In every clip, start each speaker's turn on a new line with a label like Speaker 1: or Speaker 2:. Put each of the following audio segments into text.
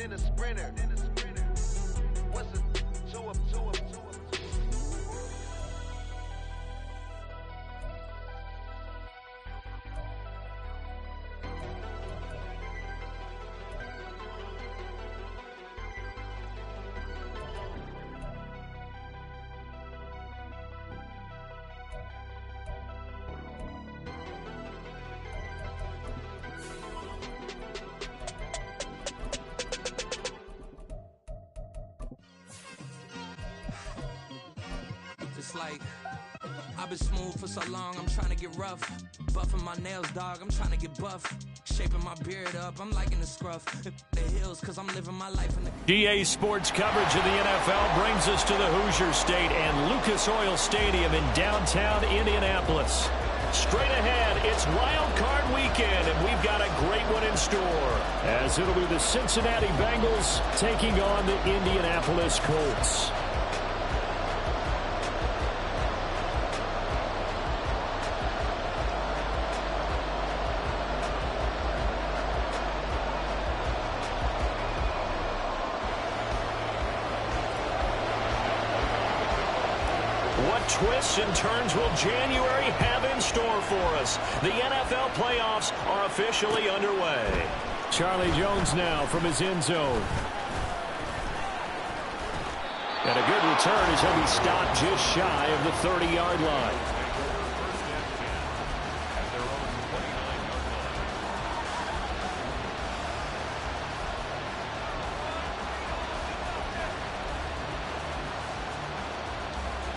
Speaker 1: than a sprinter. What's a two up?
Speaker 2: It's like, I've been smooth for so long, I'm trying to get rough. Buffing my nails, dog, I'm trying to get buff. Shaping my beard up, I'm liking the scruff. The hills, cause I'm living my life in the...
Speaker 3: DA Sports coverage of the NFL brings us to the Hoosier State and Lucas Oil Stadium in downtown Indianapolis. Straight ahead, it's Wild Card Weekend, and we've got a great one in store, as it'll be the Cincinnati Bengals taking on the Indianapolis Colts. What twists and turns will January have in store for us? The NFL playoffs are officially underway. Charlie Jones now from his end zone. And a good return as he'll be stopped just shy of the 30-yard line.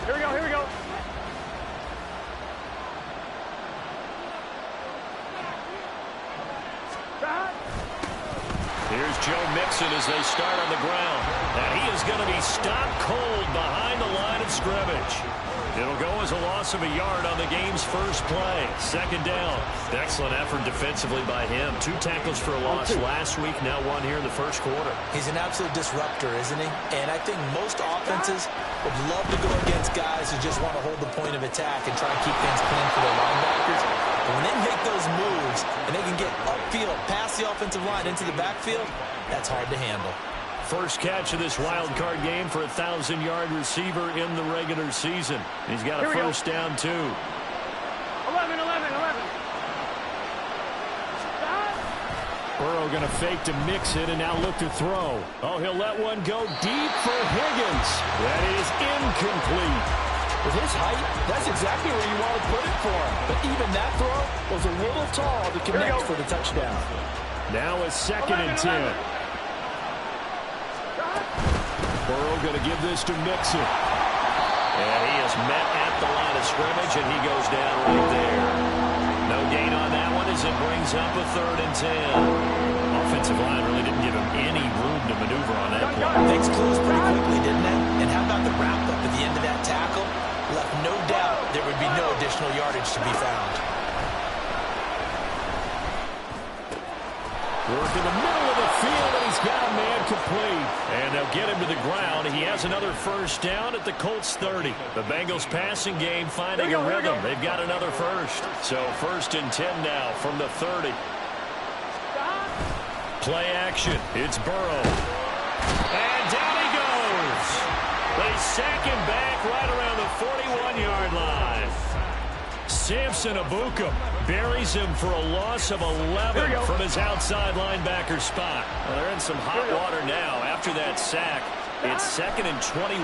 Speaker 4: Here we go.
Speaker 3: Here's Joe Mixon as they start on the ground. And he is going to be stopped cold behind the line of scrimmage. It'll go as a loss of a yard on the game's first play. Second down. Excellent effort defensively by him. 2 tackles for a loss last week, now 1 here in the first quarter.
Speaker 5: He's an absolute disruptor, isn't he? And I think most offenses would love to go against guys who just want to hold the point of attack and try and keep things clean for their linebackers. But when they make those moves and they can get upfield, past the offensive line into the backfield, that's hard to handle.
Speaker 3: First catch of this wild card game for a 1,000-yard receiver in the regular season. He's got a first down, too.
Speaker 4: 11.
Speaker 3: Burrow going to fake to mix it and now look to throw. Oh, he'll let one go deep for Higgins. That is incomplete.
Speaker 5: With his height, that's exactly where you want to put it for him. But even that throw was a little tall to connect for the touchdown.
Speaker 3: Now a 2nd and 10. Burrow going to give this to Mixon. And he is met at the line of scrimmage, and he goes down right there. No gain on that one as it brings up a 3rd and 10. Offensive line really didn't give him any room to maneuver on that play.
Speaker 5: Things closed pretty quickly, didn't they? And how about the wrap-up at the end of that tackle? Left no doubt there would be no additional yardage to be found.
Speaker 3: Work in the middle of the field, and he's got a man complete. And they'll get him to the ground. He has another first down at the Colts 30. The Bengals passing game finding a rhythm. They've got another first. So 1st and 10 now from the 30. Play action. It's Burrow. And down he goes. They sack him back right around the 41-yard line. Samson Abuka buries him for a loss of 11 from his outside linebacker spot. Well, they're in some hot water now. After that sack, it's 2nd and 21.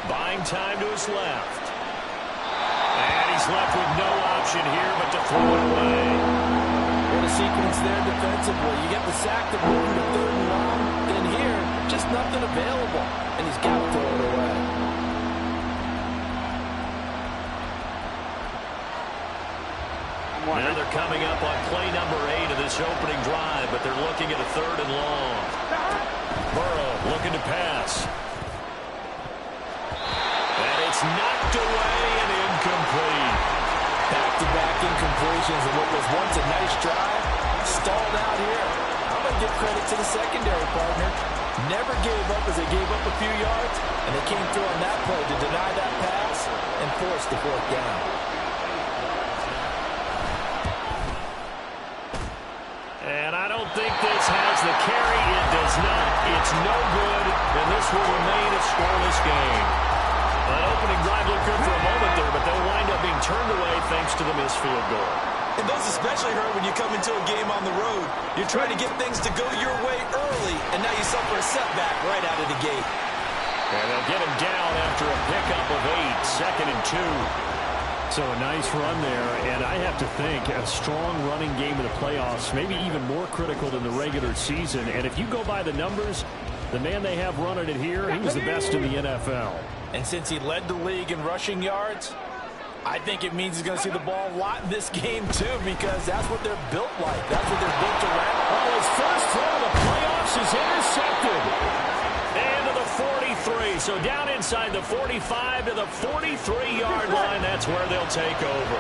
Speaker 3: Buying time to his left. And he's left with no option here but to throw it away.
Speaker 5: What a sequence there defensively. You get the sack to move him to 3rd and long. Then here, just nothing available. And he's got to throw it away.
Speaker 3: Now they're coming up on play number 8 of this opening drive, but they're looking at a 3rd and long. Burrow looking to pass. And it's knocked away and incomplete.
Speaker 5: Back-to-back incompletions of what was once a nice drive. Stalled out here. I'm going to give credit to the secondary partner. Never gave up as they gave up a few yards, and they came through on that play to deny that pass and force the 4th down.
Speaker 3: And I don't think this has the carry. It does not. It's no good, and this will remain a scoreless game. An opening drive looked good for a moment there, but they'll wind up being turned away thanks to the missed field goal.
Speaker 5: And those especially hurt when you come into a game on the road. You're trying to get things to go your way early, and now you suffer a setback right out of the gate.
Speaker 3: And they'll get him down after a pickup of 8, 2nd and 2.
Speaker 6: So a nice run there, and I have to think a strong running game in the playoffs, maybe even more critical than the regular season. And if you go by the numbers, the man they have running it here, he was the best in the NFL.
Speaker 5: And since he led the league in rushing yards, I think it means he's going to see the ball a lot in this game, too, because that's what they're built like. That's what they're built around.
Speaker 3: Well, his first throw of the playoffs is intercepted. And to the 43. So down inside the 45 to the 43-yard line. That's where they'll take over.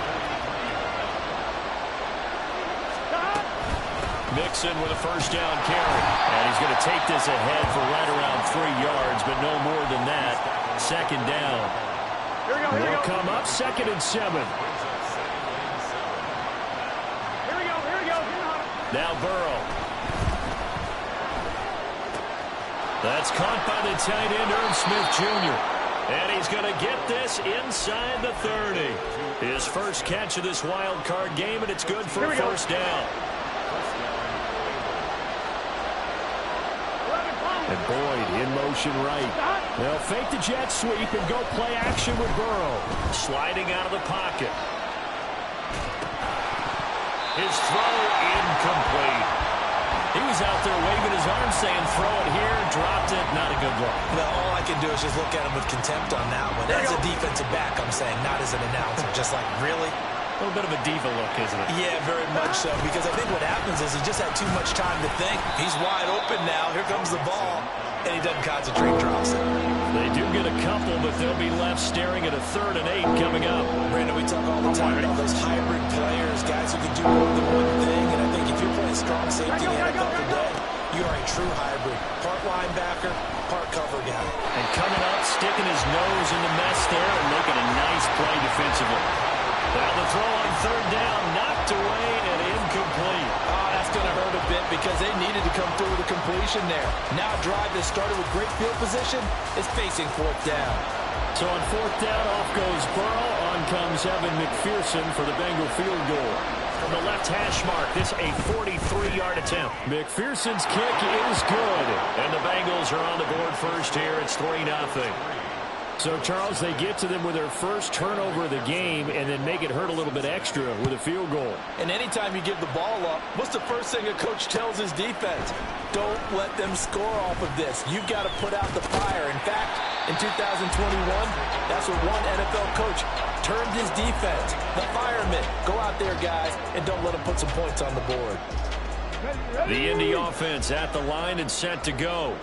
Speaker 3: Mixon with a first down carry. And he's going to take this ahead for right around 3 yards, but no more than that. 2nd down.
Speaker 4: Here we go, here we
Speaker 3: They'll
Speaker 4: go.
Speaker 3: come up 2nd and 7.
Speaker 4: Here we go, here we go.
Speaker 3: Now Burrow. That's caught by the tight end, Irv Smith Jr. And he's going to get this inside the 30. His first catch of this wild card game, and it's good for a first down.
Speaker 6: And Boyd in motion right. They'll fake the jet sweep and go play action with Burrow.
Speaker 3: Sliding out of the pocket. His throw incomplete. He was out there waving his arm saying throw it here, dropped it, not a good look.
Speaker 5: Well, all I can do is just look at him with contempt on that one. As a defensive back, I'm saying, not as an announcer. Just like, really?
Speaker 3: A little bit of a diva look, isn't it?
Speaker 5: Yeah, very much so, because I think what happens is he just had too much time to think. He's wide open now. Here comes the ball, and he doesn't concentrate, drops it.
Speaker 3: They do get a couple, but they'll be left staring at a 3rd and 8 coming up.
Speaker 5: Brandon, we talk all the time about those hybrid players, guys who can do more than one thing, and I think if you're playing strong safety in the NFL today, you are a true hybrid. Part linebacker, part cover guy.
Speaker 3: And coming up, sticking his nose in the mess there and making a nice play defensively. Now the throw on 3rd down, knocked away and incomplete.
Speaker 5: Oh, that's going to hurt a bit because they needed to come through with a completion there. Now a drive that started with great field position is facing 4th down.
Speaker 6: So on 4th down, off goes Burrow. On comes Evan McPherson for the Bengal field goal.
Speaker 3: From the left hash mark, this a 43-yard attempt.
Speaker 6: McPherson's kick is good.
Speaker 3: And the Bengals are on the board first here. It's 3-0.
Speaker 6: So, Charles, they get to them with their first turnover of the game and then make it hurt a little bit extra with a field goal.
Speaker 5: And anytime you give the ball up, what's the first thing a coach tells his defense? Don't let them score off of this. You've got to put out the fire. In fact, in 2021, that's what one NFL coach termed his defense. The firemen. Go out there, guys, and don't let them put some points on the board.
Speaker 3: The Indy offense at the line and set to go.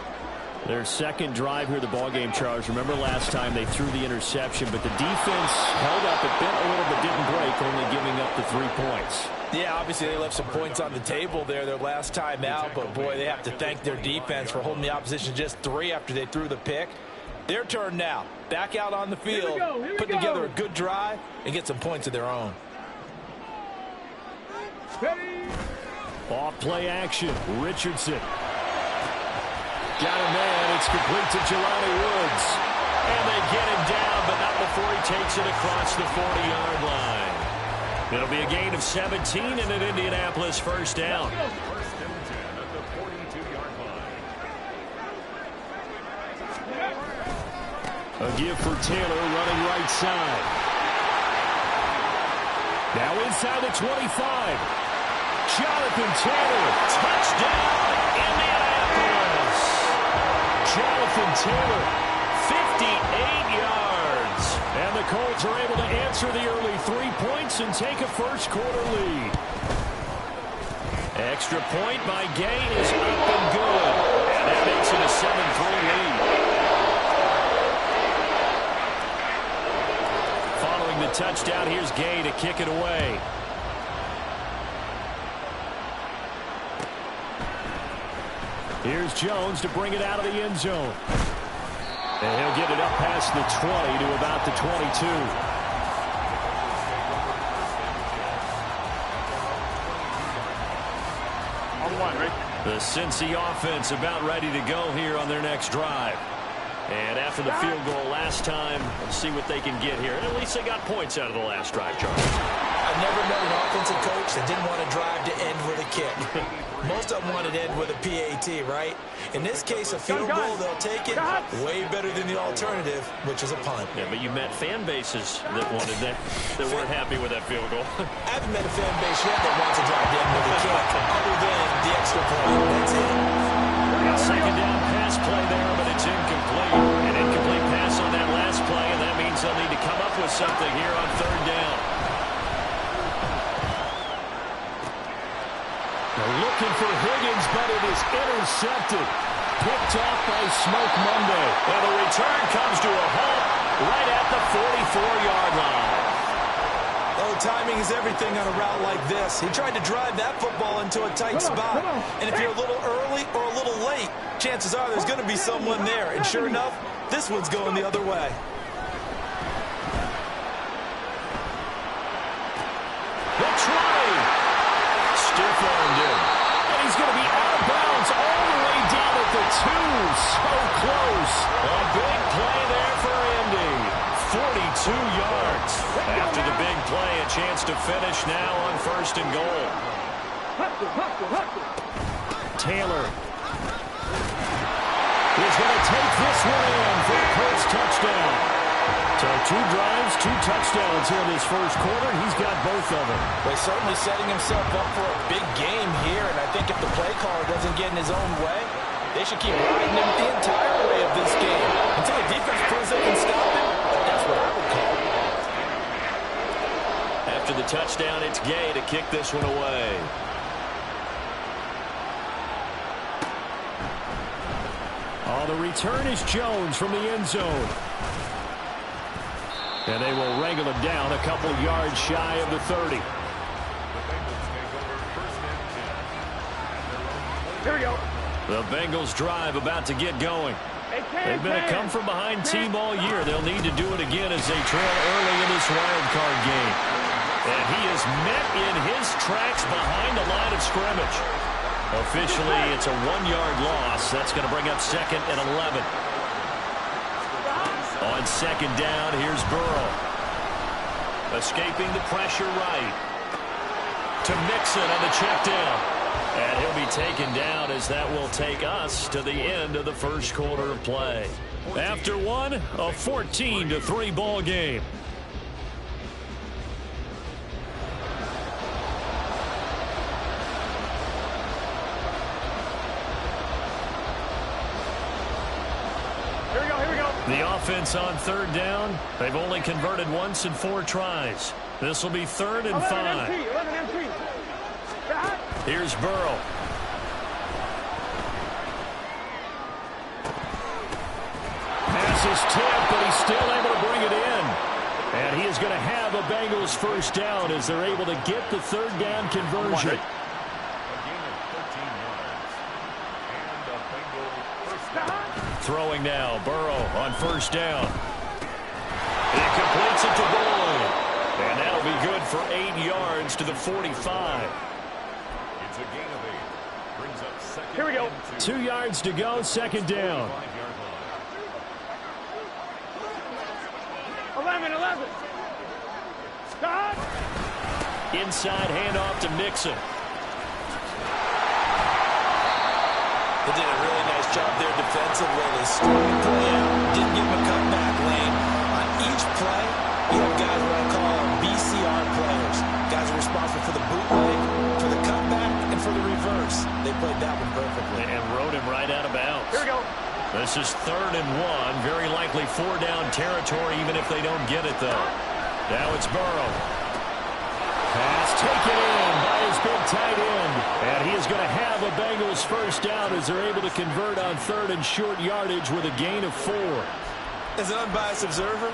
Speaker 6: Their second drive here, the ballgame, Charles. Remember last time they threw the interception, but the defense held up. It bent a little but didn't break, only giving up the 3 points.
Speaker 5: Yeah, obviously they left some points on the table there their last time out, but boy, they have to thank their defense for holding the opposition just 3 after they threw the pick. Their turn now. Back out on the field, put together a good drive, and get some points of their own.
Speaker 6: Off play action, Richardson. Got a man, it's complete to Jelani Woods.
Speaker 3: And they get him down, but not before he takes it across the 40-yard line. It'll be a gain of 17 and an Indianapolis first down.
Speaker 6: A give for Taylor running right side. Now inside the 25. Jonathan Taylor.
Speaker 3: Touchdown, Indianapolis.
Speaker 6: Jonathan Taylor.
Speaker 3: 58 yards.
Speaker 6: And the Colts are able to answer the early 3 points and take a first quarter lead.
Speaker 3: Extra point by Gay is up and good. And that makes it a 7-3 lead. Following the touchdown, here's Gay to kick it away.
Speaker 6: Here's Jones to bring it out of the end zone. And he'll get it up past the 20 to about the 22.
Speaker 4: On 1, ready?
Speaker 3: The Cincy offense about ready to go here on their next drive. And after the field goal last time, let's see what they can get here. And at least they got points out of the last drive, Charlie.
Speaker 5: I've never met an offensive coach that didn't want to drive to end with a kick. Most of them want to end with a PAT, right? In this case, a field goal, they'll take it way better than the alternative, which is a punt.
Speaker 3: Yeah, but you met fan bases that wanted that weren't happy with that field goal.
Speaker 5: I haven't met a fan base yet that wants to drive to end with a kick, other than the extra point. That's it.
Speaker 3: Second down pass play there, but it's incomplete. An incomplete pass on that last play, and that means they'll need to come up with something here on third down.
Speaker 6: They're looking for Higgins, but it is intercepted. Picked off by Smoke Monday.
Speaker 3: And the return comes to a halt right at the 44-yard line.
Speaker 5: Oh, timing is everything on a route like this. He tried to drive that football into a tight spot. And if you're a little early or a little late, chances are there's going to be someone there. And sure enough, this one's going the other way.
Speaker 3: The try. Stiff-armed him.
Speaker 6: And he's going to be out of bounds all the way down at the 2. So close.
Speaker 3: A big play there for Indy. 42 yards. After the big play, a chance to finish now on first and goal.
Speaker 6: Taylor is going to take this one in for a Colts touchdown. So 2 drives, 2 touchdowns here in this first quarter. He's got both of them.
Speaker 5: Well, he's certainly setting himself up for a big game here, and I think if the play caller doesn't get in his own way, they should keep riding him the entire way of this game until the defense proves they can stop him. That's what I would call it.
Speaker 3: After the touchdown, it's Gay to kick this one away.
Speaker 6: Oh, the return is Jones from the end zone. And they will wrangle him down a couple yards shy of the 30.
Speaker 4: Here we go.
Speaker 3: The Bengals drive about to get going. They've been a come-from-behind team all year. They'll need to do it again as they trail early in this wild card game. And he is met in his tracks behind the line of scrimmage. Officially, it's a 1-yard loss. That's going to bring up second and 11. On second down, here's Burrow. Escaping the pressure right. To Mixon on the check down. And he'll be taken down as that will take us to the end of the first quarter of play. After one, a 14-3 ball game.
Speaker 4: Here we go, here we go.
Speaker 3: The offense on third down, they've only converted once in 4 tries. This will be 3rd and 5.
Speaker 4: 11 MT.
Speaker 3: Here's Burrow.
Speaker 6: Pass is tipped, but he's still able to bring it in. And he is going to have a Bengals first down as they're able to get the 3rd down conversion.
Speaker 3: Throwing now, Burrow on first down. He completes it to Boyd. And that'll be good for 8 yards to the 45.
Speaker 4: Here we go.
Speaker 6: 2 yards to go, second down.
Speaker 4: 11. Stop.
Speaker 3: Inside handoff to Mixon.
Speaker 5: They did a really nice job there defensively. They started the play out, didn't give him a cutback lane. On each play, you have guys what I call BCR players. Guys are responsible for the bootleg, for the cutback, and for the reverse. They played that one perfectly.
Speaker 3: And rode him right out of bounds.
Speaker 4: Here we go.
Speaker 3: This is 3rd and 1. Very likely 4-down territory, even if they don't get it, though. Now it's Burrow.
Speaker 6: Pass taken in by his big tight end. And he is going to have a Bengals first down as they're able to convert on 3rd and short yardage with a gain of 4.
Speaker 5: As an unbiased observer,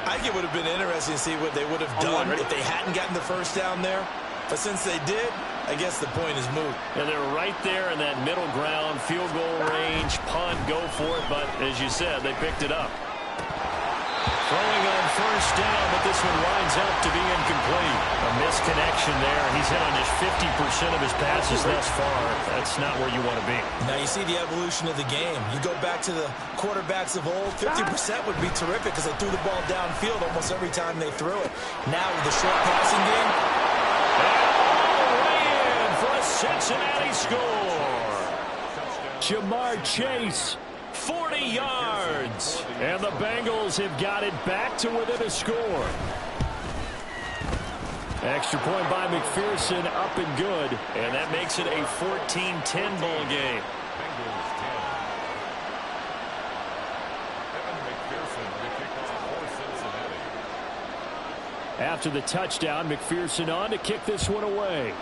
Speaker 5: I think it would have been interesting to see what they would have done if they hadn't gotten the first down there. But since they did, I guess the point is moot.
Speaker 3: And they're right there in that middle ground, field goal range, punt, go for it. But as you said, they picked it up. Throwing on first down, but this one winds up to be incomplete. A misconnection there. He's hit on just 50% of his passes thus far. That's not where you want to be.
Speaker 5: Now you see the evolution of the game. You go back to the quarterbacks of old, 50% would be terrific because they threw the ball downfield almost every time they threw it. Now with the short passing game.
Speaker 3: And all the way in for a Cincinnati score.
Speaker 6: Jamar Chase.
Speaker 3: 40 yards.
Speaker 6: And the Bengals have got it back to within a score. Extra point by McPherson, up and good.
Speaker 3: And that makes it a 14-10 ball game.
Speaker 6: After the touchdown, McPherson on to kick this one away.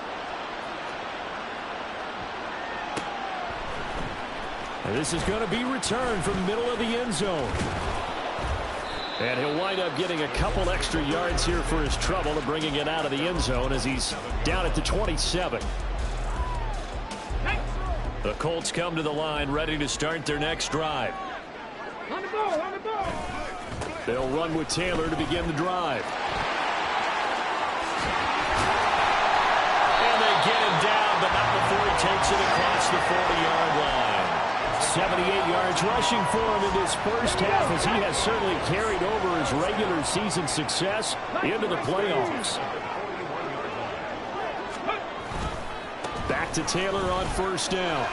Speaker 6: And this is going to be returned from the middle of the end zone. And he'll wind up getting a couple extra yards here for his trouble and bringing it out of the end zone as he's down at the 27.
Speaker 3: The Colts come to the line ready to start their next drive.
Speaker 4: On the ball, on the ball.
Speaker 6: They'll run with Taylor to begin the drive.
Speaker 3: And they get him down, but not before he takes it across the 40-yard line.
Speaker 6: 78 yards rushing for him in this first half as he has certainly carried over his regular season success into the playoffs. Back to Taylor on first down.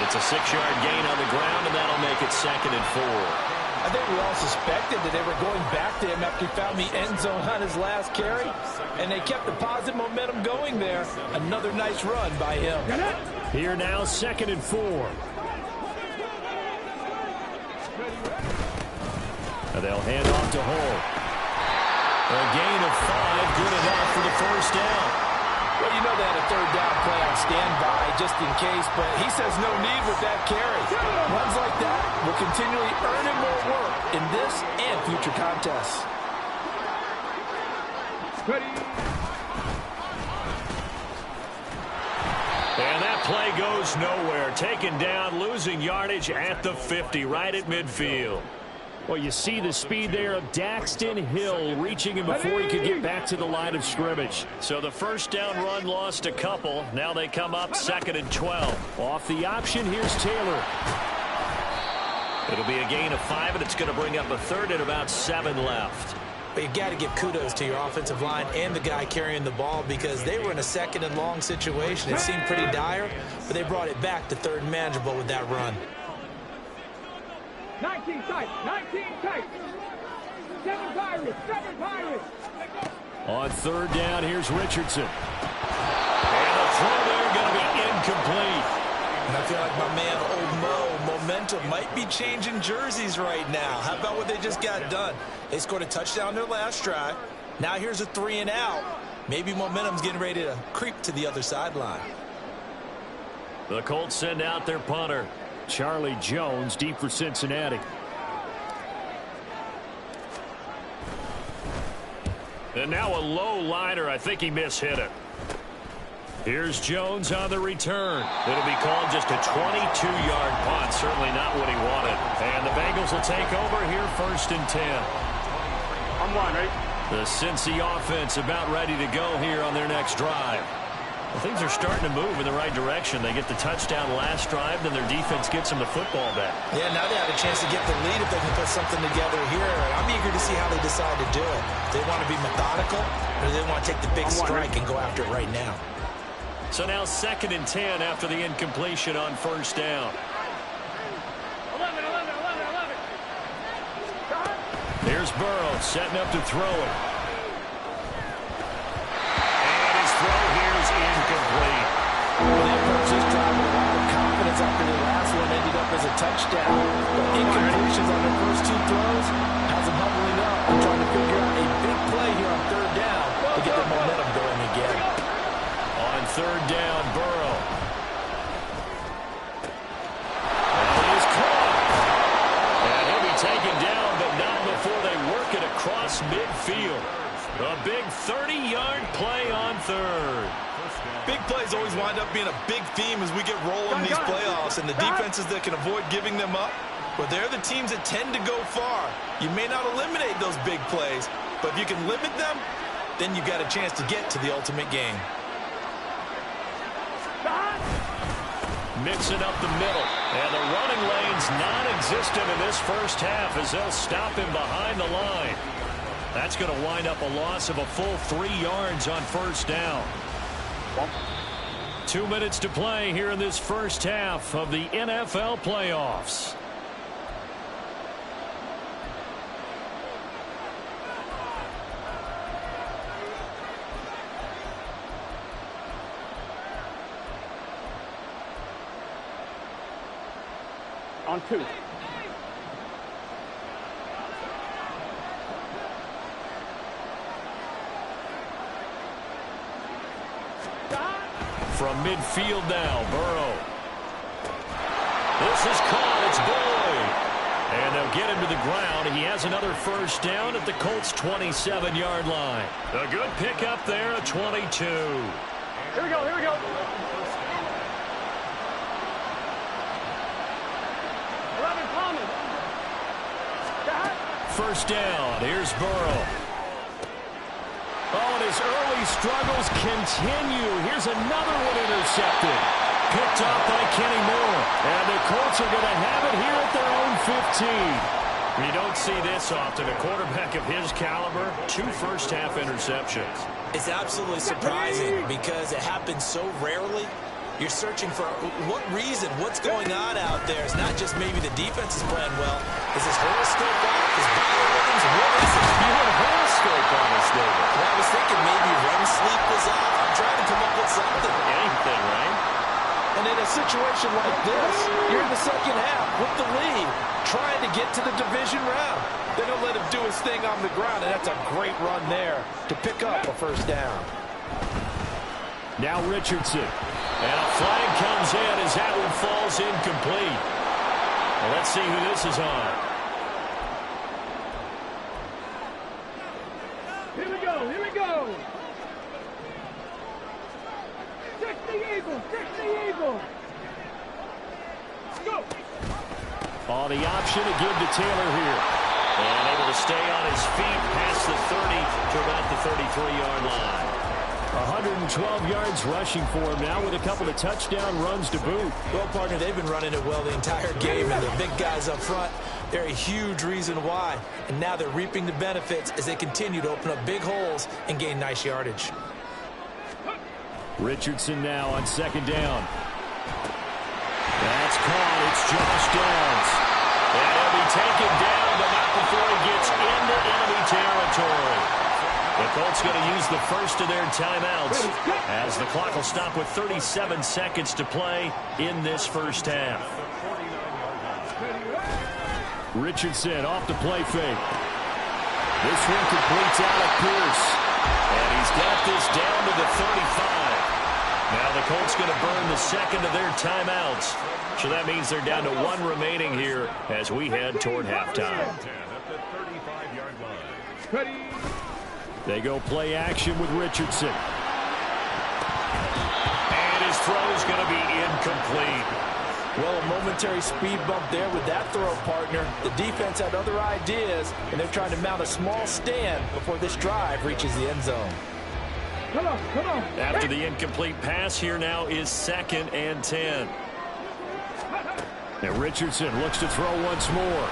Speaker 3: It's a 6-yard gain on the ground, and that'll make it 2nd and 4.
Speaker 5: I think we all suspected that they were going back to him after he found the end zone on his last carry, and they kept the positive momentum going there. Another nice run by him.
Speaker 6: Here now, 2nd and 4. And they'll hand off to Hull.
Speaker 3: A gain of 5, good enough for the first down.
Speaker 5: Well, you know they had a third down play on standby just in case, but he says no need with that carry. Runs like that will continually earn him more work in this and future contests.
Speaker 3: And that play goes nowhere. Taken down, losing yardage at the 50, right at midfield.
Speaker 6: Well, you see the speed there of Daxton Hill reaching him before he could get back to the line of scrimmage.
Speaker 3: So the first down run lost a couple. Now they come up 2nd and 12.
Speaker 6: Off the option, here's Taylor.
Speaker 3: It'll be a gain of 5, and it's going to bring up a 3rd and about 7 left.
Speaker 5: But you got to give kudos to your offensive line and the guy carrying the ball because they were in a 2nd and long situation. It seemed pretty dire, but they brought it back to 3rd and manageable with that run.
Speaker 4: 19 tight, 19 tight. 7 Pirates, 7 Pirates.
Speaker 6: On 3rd down, here's Richardson.
Speaker 3: And the throw there going to be incomplete.
Speaker 5: And I feel like my man, Old Mo, momentum might be changing jerseys right now. How about what they just got done? They scored a touchdown their last drive. Now here's a 3 and out. Maybe momentum's getting ready to creep to the other sideline.
Speaker 3: The Colts send out their punter.
Speaker 6: Charlie Jones deep for Cincinnati.
Speaker 3: And now a low liner. I think he mishit it. Here's Jones on the return. It'll be called just a 22-yard punt. Certainly not what he wanted. And the Bengals will take over here 1st and 10.
Speaker 4: I'm one, right?
Speaker 3: The Cincy offense about ready to go here on their next drive. Well, things are starting to move in the right direction. They get the touchdown last drive, then their defense gets them the football back.
Speaker 5: Yeah, now they have a chance to get the lead if they can put something together here. I'm eager to see how they decide to do it. Do they want to be methodical, or do they want to take the big strike and go after it right now?
Speaker 3: So now 2nd and 10 after the incompletion on first down.
Speaker 4: 11.
Speaker 3: Here's Burrow setting up to throw it. And his throw here is incomplete.
Speaker 5: Well, they approached this drive with a lot of confidence after the last one ended up as a touchdown. But incompletions on their first 2 throws has them huddling up and trying to figure out a big play here on 3rd down to get their momentum going again.
Speaker 3: On 3rd down, Burrow. And he's caught. And he'll be taken down, but not before they work it across midfield. A big 30-yard play on 3rd.
Speaker 7: Big plays always wind up being a big theme as we get rolling these playoffs, and the defenses that can avoid giving them up
Speaker 5: Well, they're the teams that tend to go far. You may not eliminate those big plays, but if you can limit them, then you've got a chance to get to the ultimate game.
Speaker 3: Mixing up the middle. And the running lane's non-existent in this first half as they'll stop him behind the line. That's going to wind up a loss of a full 3 yards on first down. 2 minutes to play here in this first half of the NFL playoffs.
Speaker 4: On 2.
Speaker 3: From midfield now, Burrow. This is caught. It's Boyd. And they'll get him to the ground. He has another first down at the Colts' 27-yard line. A good pickup there at 22.
Speaker 4: Here we go, here we go. 11 Thomas.
Speaker 3: First down. Here's Burrow. Oh, and his early struggles continue. Here's another one intercepted. Picked off by Kenny Moore. And the Colts are going to have it here at their own 15. You don't see this often. A quarterback of his caliber, 2 first-half interceptions.
Speaker 5: It's absolutely surprising because it happens so rarely. You're searching for what reason, what's going on out there. It's not just maybe the defense is playing well. Is his horoscope off? His body rhythms? What is it?
Speaker 3: You have a horoscope on this, David.
Speaker 5: Well, I was thinking maybe REM sleep was off. I'm trying to come up with something.
Speaker 3: Anything, right?
Speaker 7: And in a situation like this, you're in the second half with the lead, trying to get to the division round. They don't let him do his thing on the ground, and that's a great run there to pick up a first down.
Speaker 6: Now Richardson.
Speaker 3: And a flag comes in as that one falls incomplete. Well, let's see who this is on.
Speaker 4: Here we go, here we go. 60 Eagles, 60 Eagles. Go.
Speaker 6: On the option to give to Taylor here.
Speaker 3: And able to stay on his feet past the 30 to about the 33-yard line.
Speaker 6: 112 yards rushing for him now with a couple of touchdown runs to boot.
Speaker 5: Well, partner, they've been running it well the entire game, and the big guys up front, they're a huge reason why. And now they're reaping the benefits as they continue to open up big holes and gain nice yardage.
Speaker 6: Richardson now on second down. That's caught. It's Josh Downs.
Speaker 3: And he'll be taken down, but not before he gets into enemy territory. The Colts going to use the first of their timeouts as the clock will stop with 37 seconds to play in this first half.
Speaker 6: Richardson off the play fake. This one completes out of Pierce.
Speaker 3: And he's got this down to the 35. Now the Colts going to burn the second of their timeouts. So that means they're down to 1 remaining here as we head toward halftime.
Speaker 6: They go play action with Richardson.
Speaker 3: And his throw is going to be incomplete.
Speaker 7: Well, a momentary speed bump there with that throw, partner. The defense had other ideas, and they're trying to mount a small stand before this drive reaches the end zone.
Speaker 4: Come on, come on.
Speaker 3: After the incomplete pass, here now is 2nd and 10.
Speaker 6: And Richardson looks to throw once more.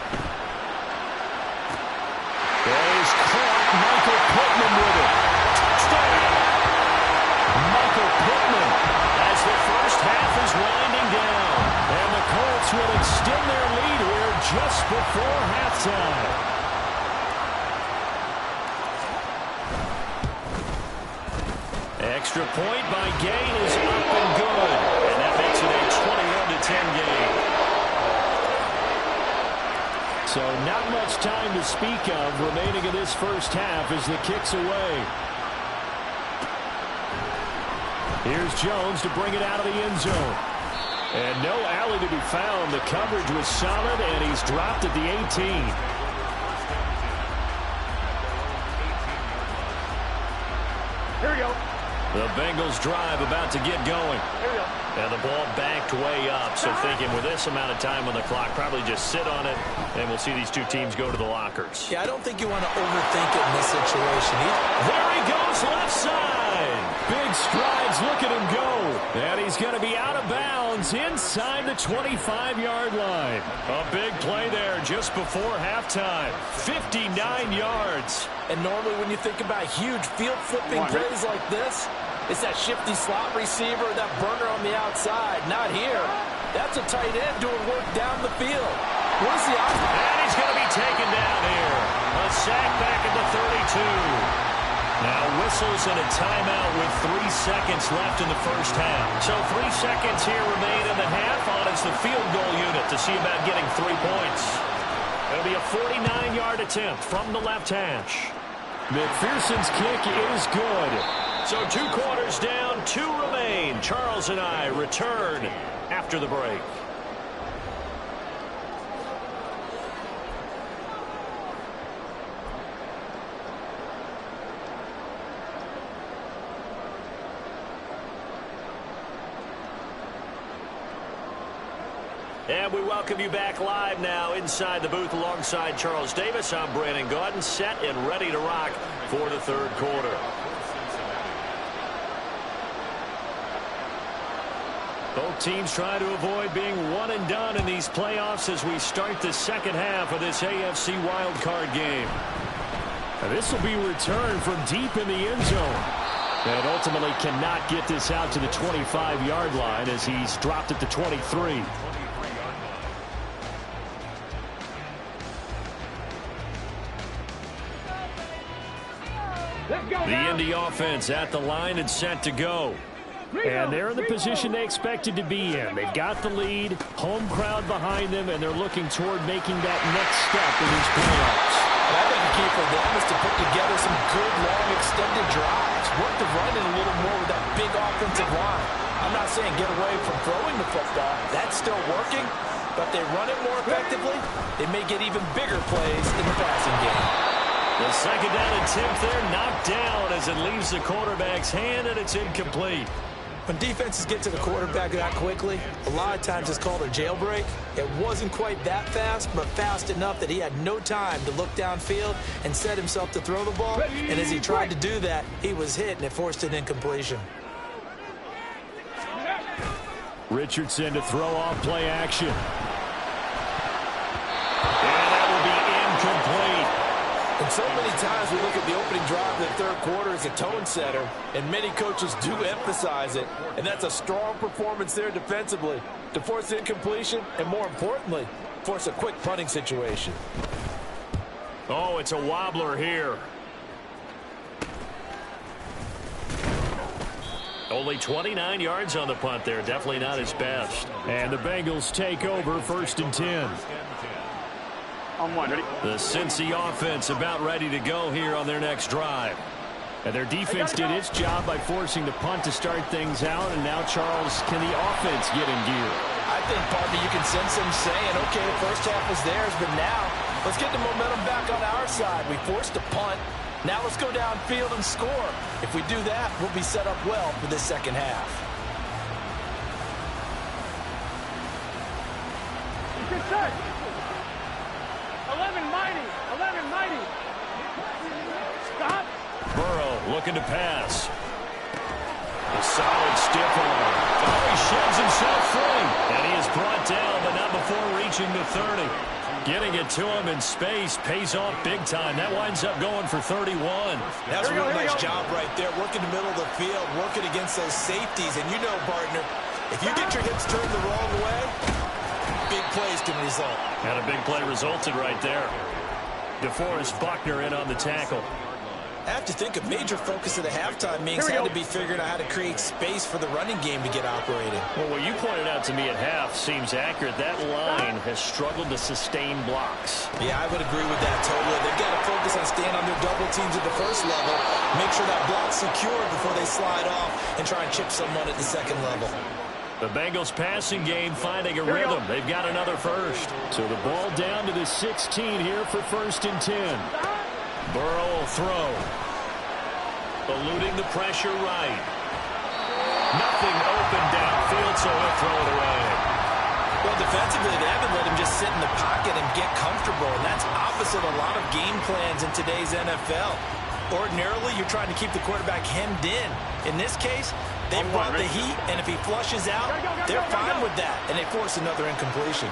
Speaker 3: He's caught. Michael Pittman with it. Touchdown!
Speaker 6: Michael Pittman.
Speaker 3: As the first half is winding down.
Speaker 6: And the Colts will extend their lead here just before halftime.
Speaker 3: Extra point by Gay is up and good. And that makes it a 21-10 game.
Speaker 6: So not much time to speak of remaining in this first half as the kick's away. Here's Jones to bring it out of the end zone. And no alley to be found. The coverage was solid, and he's dropped at the 18.
Speaker 4: Here we go.
Speaker 3: The Bengals drive about to get going. And the ball backed way up, so thinking with this amount of time on the clock, probably just sit on it, and we'll see these two teams go to the lockers.
Speaker 5: Yeah, I don't think you want to overthink it in this situation either.
Speaker 3: There he goes, left side.
Speaker 6: Big strides, look at him go. And he's going to be out of bounds inside the 25-yard line.
Speaker 3: A big play there just before halftime. 59 yards.
Speaker 7: And normally when you think about huge field-flipping plays like this, it's that shifty slot receiver, that burner on the outside. Not here. That's a tight end doing work down the field. Where's the option?
Speaker 3: And he's going to be taken down here. A sack back at the 32. Now whistles and a timeout with 3 seconds left in the first half. So 3 seconds here remain in the half on as the field goal unit to see about getting 3 points. It'll be a 49-yard attempt from the left hash.
Speaker 6: McPherson's kick is good.
Speaker 3: So 2 quarters down, 2 remain. Charles and I return after the break. And we welcome you back live now inside the booth alongside Charles Davis. I'm Brandon Gaudin, set and ready to rock for the third quarter.
Speaker 6: Both teams trying to avoid being one and done in these playoffs as we start the second half of this AFC wildcard game. And this will be returned from deep in the end zone. And ultimately cannot get this out to the 25-yard line as he's dropped at the 23.
Speaker 3: The Indy offense at the line and set to go.
Speaker 6: And they're in the position they expected to be in. They've got the lead, home crowd behind them, and they're looking toward making that next step in these playoffs.
Speaker 7: And I think the key for them is to put together some good, long, extended drives. Work the run in a little more with that big offensive line. I'm not saying get away from throwing the football. That's still working. But they run it more effectively, they may get even bigger plays in the passing game.
Speaker 3: The second down attempt there knocked down as it leaves the quarterback's hand, and it's incomplete.
Speaker 5: When defenses get to the quarterback that quickly, a lot of times it's called a jailbreak. It wasn't quite that fast, but fast enough that he had no time to look downfield and set himself to throw the ball. And as he tried to do that, he was hit, and it forced an incompletion.
Speaker 6: Richardson to throw off play action.
Speaker 3: And that will be incomplete.
Speaker 7: And so many times we look at the opening drive of the third quarter as a tone setter, and many coaches do emphasize it. And that's a strong performance there defensively to force incompletion and, more importantly, force a quick punting situation.
Speaker 3: Oh, it's a wobbler here. Only 29 yards on the punt there. Definitely not his best.
Speaker 6: And the Bengals take over 1st and 10.
Speaker 4: On one, ready?
Speaker 3: The Cincy offense about ready to go here on their next drive.
Speaker 6: And their defense did its job by forcing the punt to start things out. And now, Charles, can the offense get in gear?
Speaker 7: I think, partner, you can sense them saying, okay, the first half was theirs, but now let's get the momentum back on our side. We forced a punt. Now let's go downfield and score. If we do that, we'll be set up well for this second half.
Speaker 4: Good set. 11 mighty. 11 mighty. Stop.
Speaker 3: Burrow looking to pass. A solid stiff arm. Oh, he sheds himself free. And he is brought down, but not before reaching the 30. Getting it to him in space pays off big time. That winds up going for 31.
Speaker 5: That's a real nice job right there, working the middle of the field, working against those safeties. And you know, partner, if you get your hips turned the wrong way, big plays can result.
Speaker 3: And a big play resulted right there. DeForest Buckner in on the tackle.
Speaker 5: I have to think a major focus of the halftime means had to be figuring out how to create space for the running game to get operating.
Speaker 3: Well, what you pointed out to me at half seems accurate. That line has struggled to sustain blocks.
Speaker 5: Yeah, I would agree with that totally. They've got to focus on staying on their double teams at the first level, make sure that block's secure before they slide off and try and chip someone at the second level.
Speaker 3: The Bengals passing game finding a rhythm. They've got another first.
Speaker 6: So the ball down to the 16 here for 1st and 10.
Speaker 3: Burrow will throw. Eluding the pressure right. Nothing open downfield, so he'll throw it away.
Speaker 5: Well, defensively, they haven't let him just sit in the pocket and get comfortable, and that's opposite a lot of game plans in today's NFL. Ordinarily, you're trying to keep the quarterback hemmed in. In this case, they brought the heat, and if he flushes out, they're fine with that, and they force another incompletion.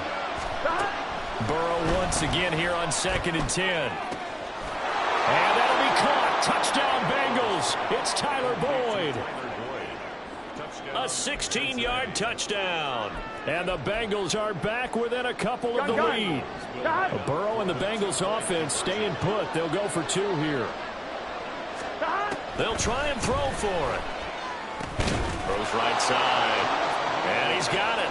Speaker 3: Burrow once again here on 2nd and 10. And that'll be caught. Touchdown, Bengals. It's Tyler Boyd. A 16-yard touchdown. And the Bengals are back within a couple of the lead. Burrow and the Bengals offense staying put. They'll go for 2 here. They'll try and throw for it. Throws right side. And he's got it.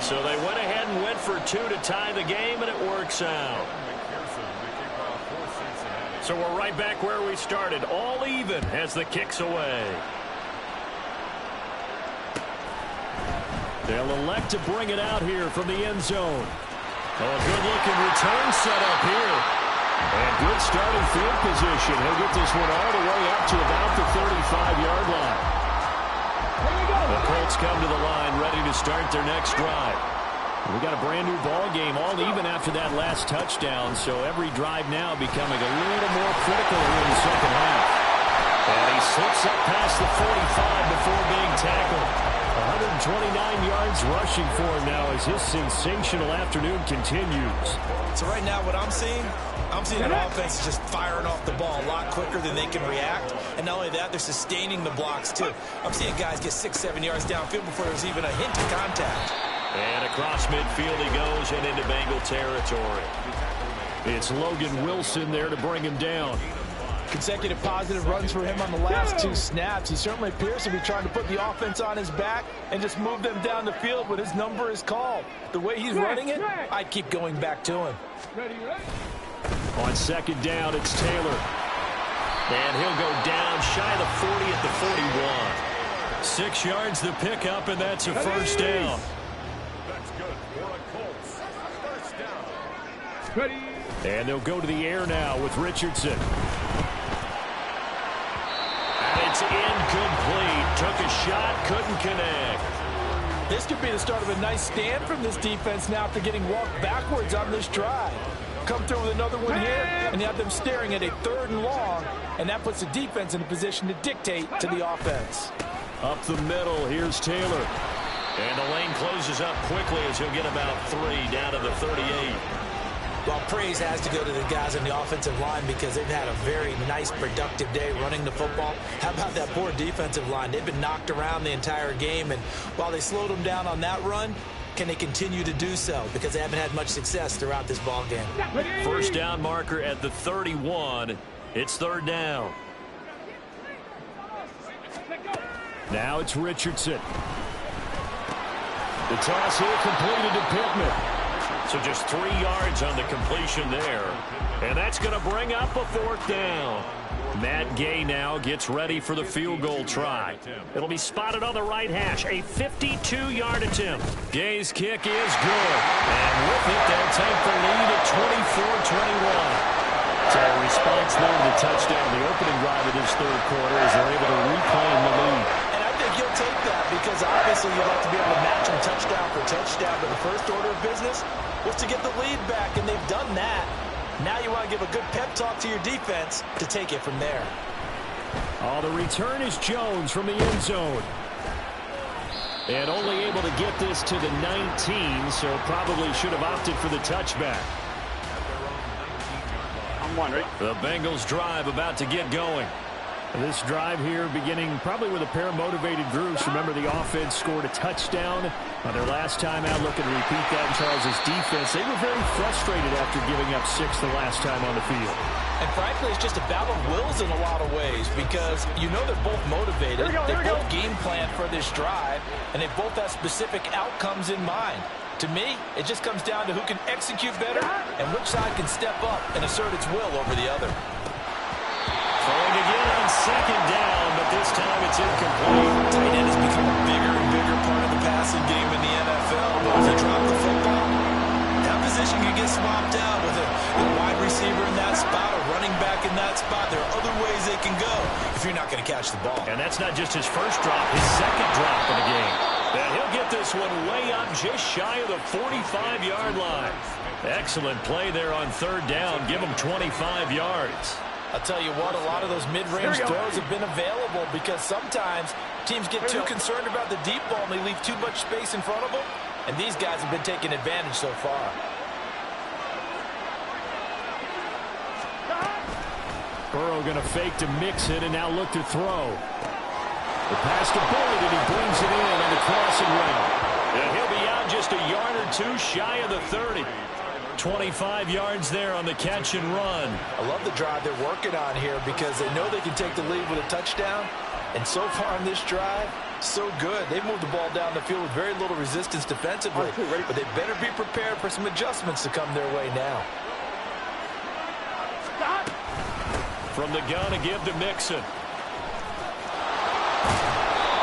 Speaker 3: So they went ahead and went for 2 to tie the game, and it works out. So we're right back where we started. All even as the kick's away. They'll elect to bring it out here from the end zone. Oh, a good-looking return set up here. And good starting field position. He'll get this one all the way up to about the 35-yard line. The Colts come to the line ready to start their next drive. We got a brand new ball game, all even after that last touchdown, so every drive now becoming a little more critical here in the second half. And he slips up past the 45 before being tackled. 129 yards rushing for him now as his sensational afternoon continues.
Speaker 5: So right now what I'm seeing an offense just firing off the ball a lot quicker than they can react. And not only that, they're sustaining the blocks too. I'm seeing guys get 6-7 yards downfield before there's even a hint of contact.
Speaker 3: And across midfield he goes and into Bengal territory.
Speaker 6: It's Logan Wilson there to bring him down.
Speaker 7: Consecutive positive runs for him on the last 2 snaps. He certainly appears to be trying to put the offense on his back and just move them down the field when his number is called. The way he's running it, I'd keep going back to him.
Speaker 6: On 2nd down, it's Taylor.
Speaker 3: And he'll go down shy of the 40 at the 41. 6 yards the pickup, and that's a first down.
Speaker 4: That's good for a Colts. First down. Ready.
Speaker 6: And they'll go to the air now with Richardson.
Speaker 3: And it's incomplete. Took a shot, couldn't connect.
Speaker 7: This could be the start of a nice stand from this defense now after getting walked backwards on this drive. Come through with another one here, and you have them staring at a 3rd and long, and that puts the defense in a position to dictate to the offense.
Speaker 6: Up the middle, here's Taylor.
Speaker 3: And the lane closes up quickly as he'll get about 3 down to the 38.
Speaker 5: Well, praise has to go to the guys on the offensive line because they've had a very nice, productive day running the football. How about that poor defensive line? They've been knocked around the entire game, and while they slowed them down on that run, can they continue to do so? Because they haven't had much success throughout this ball game.
Speaker 3: First down marker at the 31. It's 3rd down.
Speaker 6: Now it's Richardson. The toss here completed to Pittman.
Speaker 3: So just 3 yards on the completion there. And that's going to bring up a 4th down. Matt Gay now gets ready for the field goal try. It'll be spotted on the right hash. A 52-yard attempt. Gay's kick is good. And with it, they'll take the lead at 24-21.
Speaker 6: So a response there to the touchdown, the opening drive of this 3rd quarter, as they're able to reclaim the lead.
Speaker 5: And I think you'll take that because obviously you'd like to be able to match them touchdown for touchdown, but the first order of business was to get the lead back, and they've done that. Now you want to give a good pep talk to your defense to take it from there.
Speaker 6: Oh, the return is Jones from the end zone. And only able to get this to the 19, so probably should have opted for the touchback.
Speaker 4: I'm one, right?
Speaker 3: The Bengals drive about to get going.
Speaker 6: This drive here beginning probably with a pair of motivated groups. Remember, the offense scored a touchdown on their last time out. Looking to repeat that in Charles' defense. They were very frustrated after giving up 6 the last time on the field.
Speaker 5: And frankly, it's just a battle of wills in a lot of ways because you know they're both motivated. They both game plan for this drive, and they both have specific outcomes in mind. To me, it just comes down to who can execute better and which side can step up and assert its will over the other.
Speaker 3: Throwing again on 2nd down, but this time it's incomplete.
Speaker 5: Tight end has become a bigger and bigger part of the passing game in the NFL, but if they drop the football, that position can get swapped out with a wide receiver in that spot, a running back in that spot. There are other ways they can go. if you're not going to catch the ball.
Speaker 6: And that's not just his first drop, his second drop in the game. And he'll get this one way up just shy of the 45-yard line. Excellent play there on third down. Give him 25 yards.
Speaker 7: I'll tell you what, a lot of those mid-range throws have been available because sometimes teams get too concerned about the deep ball and they leave too much space in front of them. And these guys have been taking advantage so far.
Speaker 6: Burrow going to fake to mix it and now look to throw. The pass to Boyd, and he brings it in on the crossing route. And he'll be out just a yard or two shy of the 30. 25 yards there on the catch and run.
Speaker 7: I love the drive they're working on here because they know they can take the lead with a touchdown. And so far in this drive, so good. They've moved the ball down the field with very little resistance defensively. But they better be prepared for some adjustments to come their way now.
Speaker 6: From the gun to give to Mixon.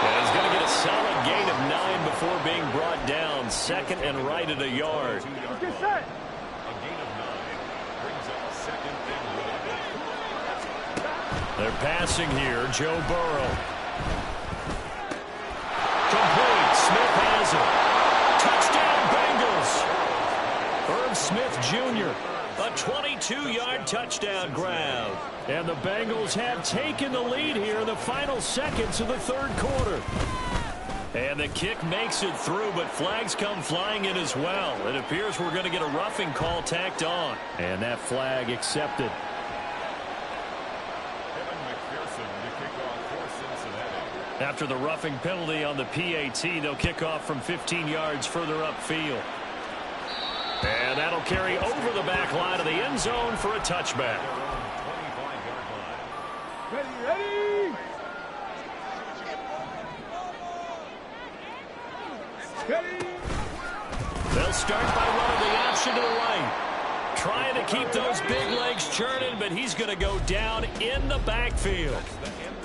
Speaker 6: And he's going to get a solid gain of 9 before being brought down. Second and right at a yard. They're passing here. Joe Burrow. Complete. Smith has it. Touchdown, Bengals. Irv Smith Jr. A 22-yard touchdown grab. And the Bengals have taken the lead here in the final seconds of the third quarter. And the kick makes it through, but flags come flying in as well. It appears we're going to get a roughing call tacked on. And that flag accepted. After the roughing penalty on the PAT, they'll kick off from 15 yards further upfield. And that'll carry over the back line of the end zone for a touchback.
Speaker 4: Ready.
Speaker 6: They'll start by running the option to the right. Trying to keep those big legs churning, but he's going to go down in the backfield.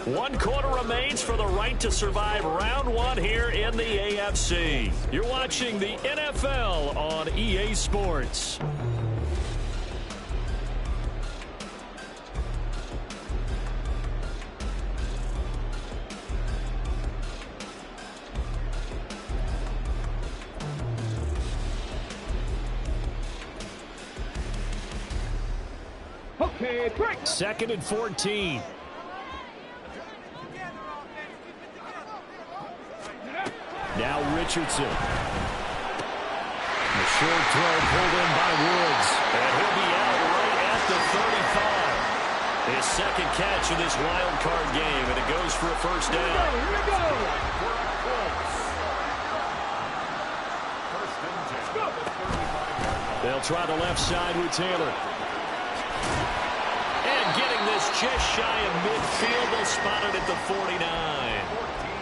Speaker 6: 1 quarter remains for the right to survive round 1 here in the AFC. You're watching the NFL on EA Sports.
Speaker 4: Okay, break.
Speaker 6: 2nd and 14. Now Richardson. The short throw pulled in by Woods. And he'll be out right at the 35. His second catch in this wild card game, and it goes for a first down.
Speaker 4: Here we go.
Speaker 6: They'll try the left side with Taylor. And getting this just shy of midfield, they'll spot it at the 49.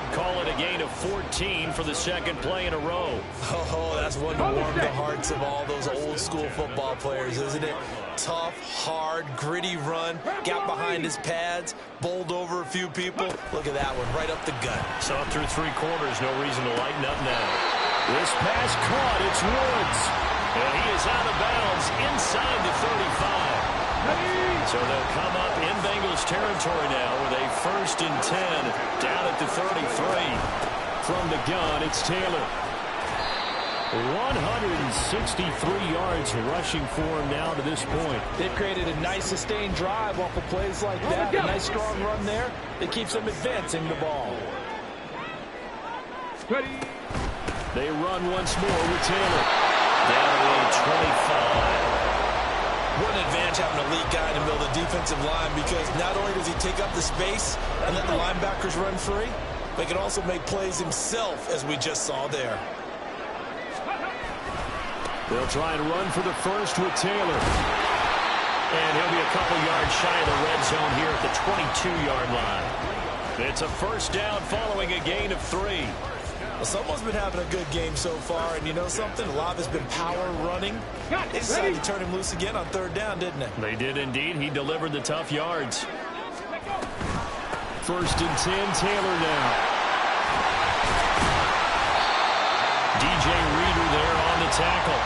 Speaker 6: Call it a gain of 14 for the second play in a row.
Speaker 5: Oh, that's one to warm the hearts of all those old-school football players, isn't it? Tough, hard, gritty run. Got behind his pads, bowled over a few people. Look at that one, right up the gut.
Speaker 6: So through 3 quarters, no reason to lighten up now. This pass caught. It's Woods. And he is out of bounds inside the 35. So they'll come up in Bengals territory now with a 1st and 10 down at the 33. From the gun, it's Taylor. 163 yards rushing for him now to this point.
Speaker 7: They've created a nice sustained drive off of plays like that. A nice strong run there that keeps them advancing the ball.
Speaker 4: Ready.
Speaker 6: They run once more with Taylor. Down to 25.
Speaker 5: What an advantage having a lead guy in the middle of the defensive line, because not only does he take up the space and let the linebackers run free, but he can also make plays himself, as we just saw there.
Speaker 6: They'll try and run for the first with Taylor. And he'll be a couple yards shy of the red zone here at the 22-yard line. It's a first down following a gain of 3.
Speaker 5: Well, someone's been having a good game so far, and you know something? A lot of it's been power running. They decided to turn him loose again on 3rd down, didn't they?
Speaker 6: They did indeed. He delivered the tough yards. 1st and 10, Taylor now. DJ Reader there on the tackle.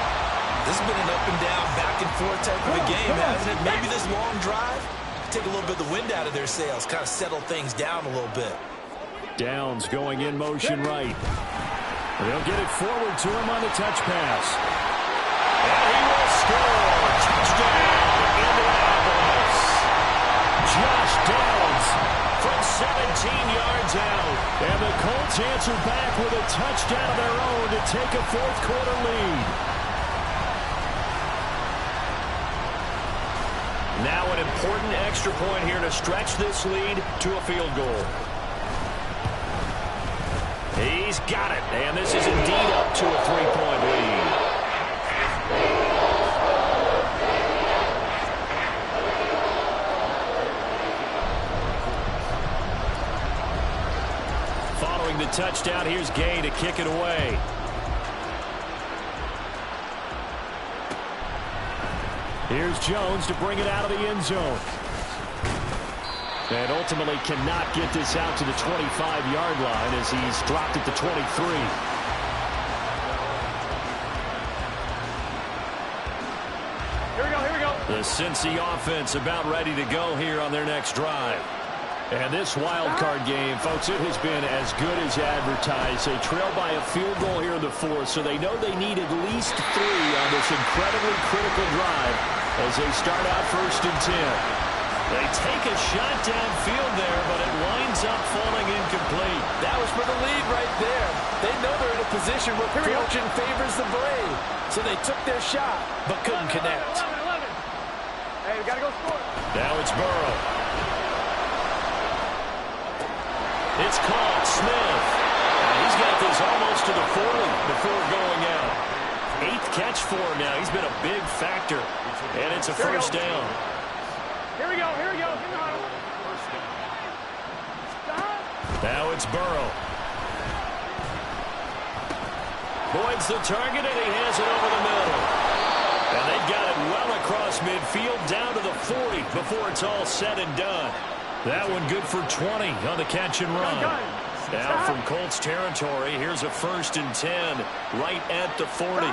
Speaker 5: This has been an up and down, back and forth type of a game, hasn't it? Maybe this long drive take a little bit of the wind out of their sails, kind of settle things down a little bit.
Speaker 6: Downs going in motion right. They'll get it forward to him on the touch pass.
Speaker 3: And he will score. Touchdown, Indianapolis. Josh Downs from 17 yards out.
Speaker 6: And the Colts answer back with a touchdown of their own to take a fourth-quarter lead.
Speaker 3: Now an important extra point here to stretch this lead to a field goal. He's got it, and this is indeed up to a 3-point lead.
Speaker 6: Following the touchdown, here's Gay to kick it away. Here's Jones to bring it out of the end zone. And ultimately cannot get this out to the 25-yard line as he's dropped it to 23.
Speaker 4: Here we go, here we go.
Speaker 6: The Cincy offense about ready to go here on their next drive. And this wild card game, folks, it has been as good as advertised. They trail by a field goal here in the fourth, so they know they need at least 3 on this incredibly critical drive as they start out 1st and 10.
Speaker 3: They take a shot downfield there, but it winds up falling incomplete.
Speaker 7: That was for the lead right there. They know they're in a position where fortune favors the brave. So they took their shot, but couldn't connect.
Speaker 4: 11. Hey, we got to go score.
Speaker 6: Now it's Burrow.
Speaker 3: It's caught. Smith. And he's got this almost to the 40 before going out. 8th catch for him now. He's been a big factor. And it's a first down.
Speaker 4: Here we go, here we go.
Speaker 6: Now it's Burrow.
Speaker 3: Boyd's the target, and he has it over the middle. And they've got it well across midfield, down to the 40 before it's all said and done.
Speaker 6: That one good for 20 on the catch and run.
Speaker 3: Now from Colts territory, here's a 1st and 10 right at the 40.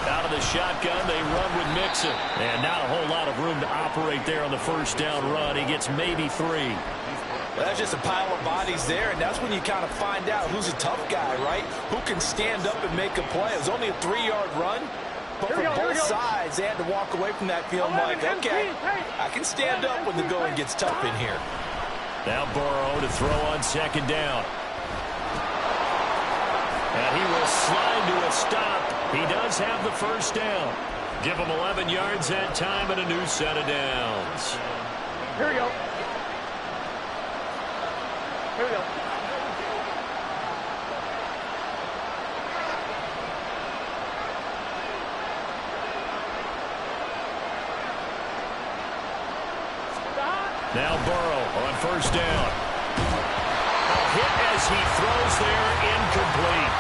Speaker 3: Out of the shotgun, they run with Mixon.
Speaker 6: And not a whole lot of room to operate there on the first down run. He gets maybe 3.
Speaker 5: Well, that's just a pile of bodies there, and that's when you kind of find out who's a tough guy, right? Who can stand up and make a play. It was only a 3-yard run, but for both sides, they had to walk away from that feeling like, okay, I can stand up when the going gets tough in here.
Speaker 6: Now Burrow to throw on 2nd down. And he will slide to a stop. He does have the first down. Give him 11 yards that time and a new set of downs.
Speaker 4: Here we go. Here we go.
Speaker 6: Now Burrow on 1st down.
Speaker 3: A hit as he throws there, incomplete.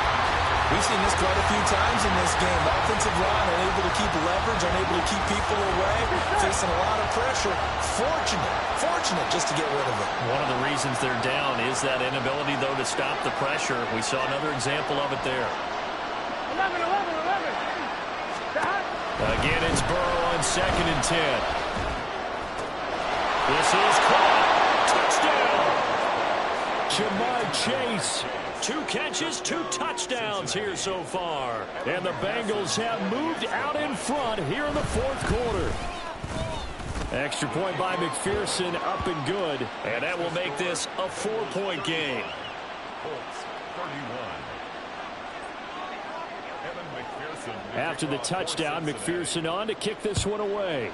Speaker 5: We've seen this quite a few times in this game. Offensive line unable to keep leverage, unable to keep people away, facing a lot of pressure. Fortunate just to get rid of it.
Speaker 3: One of the reasons they're down is that inability, though, to stop the pressure. We saw another example of it there.
Speaker 4: 11.
Speaker 6: Again, it's Burrow on 2nd and 10. This is caught. Touchdown. Jamar Chase. 2 catches, 2 touchdowns here so far. And the Bengals have moved out in front here in the 4th quarter. Extra point by McPherson, up and good.
Speaker 3: And that will make this a 4-point game.
Speaker 6: After the touchdown, McPherson on to kick this one away.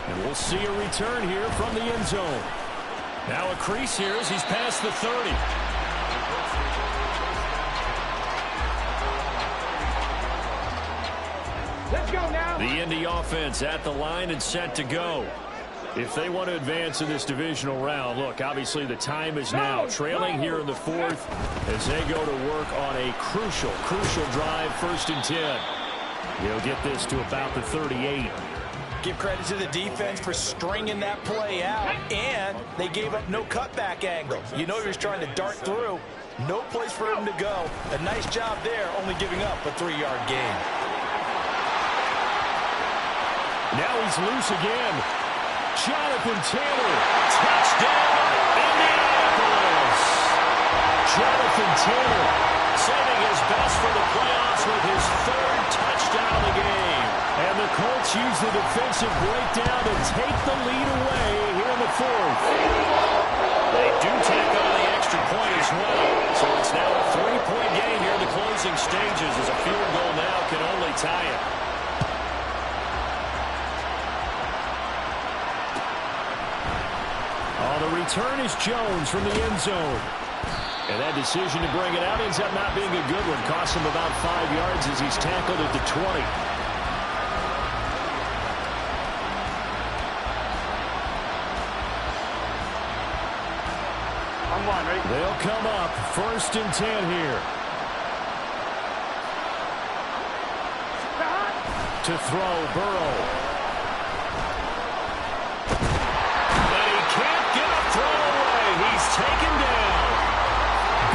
Speaker 6: And we'll see a return here from the end zone. Now a crease here as he's past the 30.
Speaker 4: Let's go now.
Speaker 6: The Indy offense at the line and set to go. If they want to advance in this divisional round, look, obviously the time is now. Trailing here in the 4th as they go to work on a crucial drive, 1st and 10. He'll get this to about the 38.
Speaker 5: Give credit to the defense for stringing that play out, and they gave up no cutback angle. You know he was trying to dart through. No place for him to go. A nice job there, only giving up a 3-yard gain.
Speaker 6: Now he's loose again. Jonathan Taylor. Touchdown, Indianapolis. Jonathan Taylor saving his best for the playoffs with his third touchdown of the game. And the Colts use the defensive breakdown to take the lead away here in the fourth. They do tack on the extra point as well. So it's now a 3-point game here in the closing stages as a field goal now can only tie it. The return is Jones from the end zone. And that decision to bring it out ends up not being a good one. Costs him about 5 yards as he's tackled at the 20. They'll come up 1st and 10 here. To throw, Burrow. Taken down.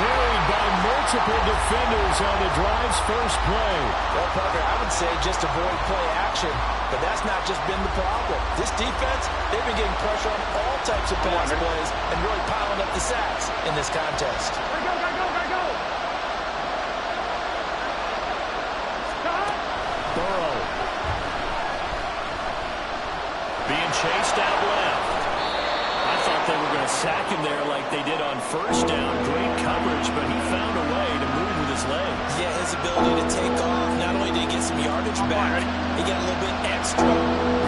Speaker 6: Buried by multiple defenders on the drive's first play.
Speaker 5: Well, Parker, I would say just avoid play action, but that's not just been the problem. This defense, they've been getting pressure on all types of pass plays and really piling up the sacks in this contest.
Speaker 4: Go.
Speaker 6: Burrow. Being chased out left. They were going to sack him there like they did on first down. Great coverage, but he found a way to move with his legs.
Speaker 5: Yeah, his ability to take off. Not only did he get some yardage back, he got a little bit extra.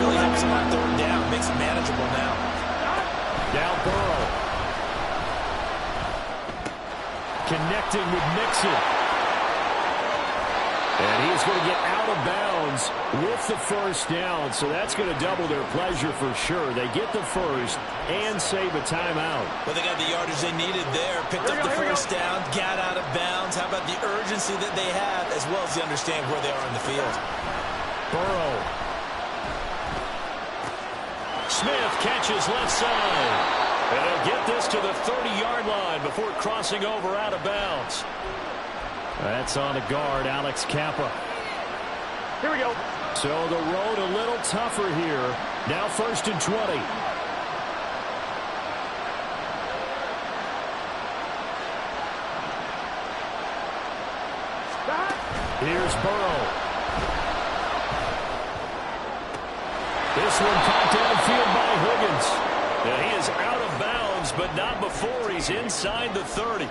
Speaker 5: Really helps him on 3rd down. Makes it manageable now.
Speaker 6: Now Burrow. Connecting with Mixon. And he's going to get out of bounds with the first down. So that's going to double their pleasure for sure. They get the first and save a timeout.
Speaker 5: Well, they got the yardage they needed there. Picked up the first down, got out of bounds. How about the urgency that they have as well as they understand where they are in the field?
Speaker 6: Burrow. Smith catches left side. And they'll get this to the 30-yard line before crossing over out of bounds. That's on the guard, Alex Kappa.
Speaker 4: Here we go.
Speaker 6: So the road a little tougher here. Now 1st and 20. Here's Burrow. This one caught downfield by Higgins. Yeah, he is out of bounds, but not before he's inside the 30.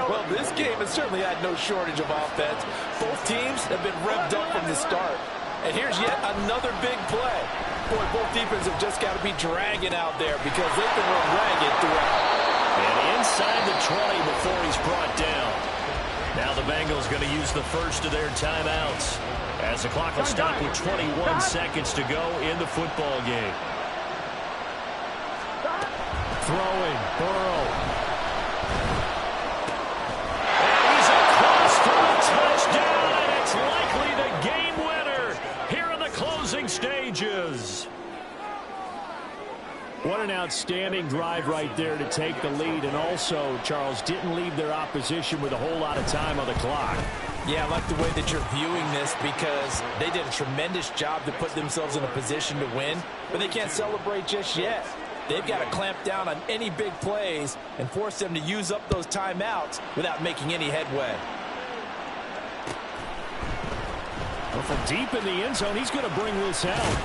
Speaker 7: Well, this game has certainly had no shortage of offense. Both teams have been revved up from the start. And here's yet another big play. Boy, both defenses have just got to be dragging out there because they can run ragged throughout.
Speaker 6: And inside the 20 before he's brought down. Now the Bengals going to use the first of their timeouts as the clock will stop with 21 seconds to go in the football game. Throwing, Burrow. Touchdown, and it's likely the game winner here in the closing stages. What an outstanding drive right there to take the lead, and also, Charles, didn't leave their opposition with a whole lot of time on the clock.
Speaker 5: Yeah, I like the way that you're viewing this because they did a tremendous job to put themselves in a position to win, but they can't celebrate just yet. They've got to clamp down on any big plays and force them to use up those timeouts without making any headway.
Speaker 6: Well, from deep in the end zone, he's going to bring this out.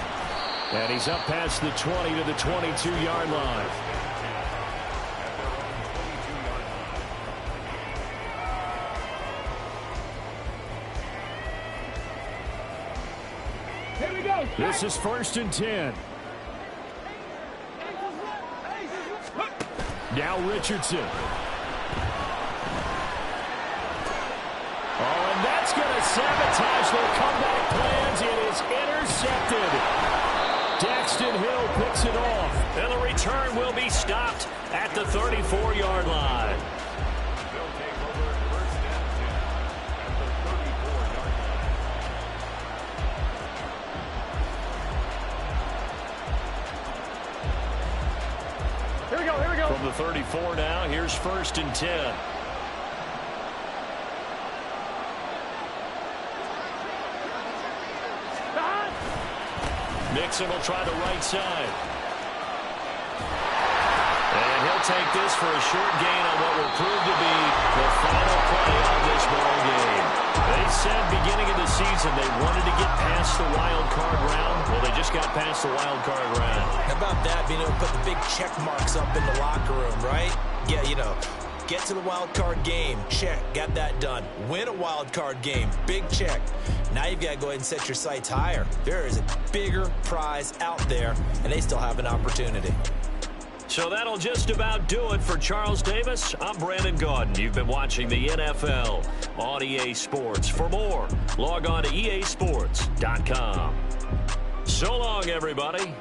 Speaker 6: And he's up past the 20 to the 22-yard line.
Speaker 4: Here we go.
Speaker 6: This is 1st and 10. Now Richardson. Oh, and that's going to sabotage their comeback plans. It is intercepted. Daxton Hill picks it off. And the return will be stopped at the 34-yard line.
Speaker 4: Here we go, here we go.
Speaker 6: From the 34 now, here's 1st and 10.
Speaker 3: Mixon will try the right side. And he'll take this for a short gain on what will prove to be the final play of this ball game. They said beginning of the season they wanted to get past the wild card round. Well, they just got past the wild card round.
Speaker 5: How about that, being able to put the big check marks up in the locker room, right? Yeah, you know, get to the wild card game, check, got that done. Win a wild card game, big check. Now you've got to go ahead and set your sights higher. There is a bigger prize out there, and they still have an opportunity.
Speaker 3: So that'll just about do it for Charles Davis. I'm Brandon Gaudin. You've been watching the NFL on EA Sports. For more, log on to easports.com. So long, everybody.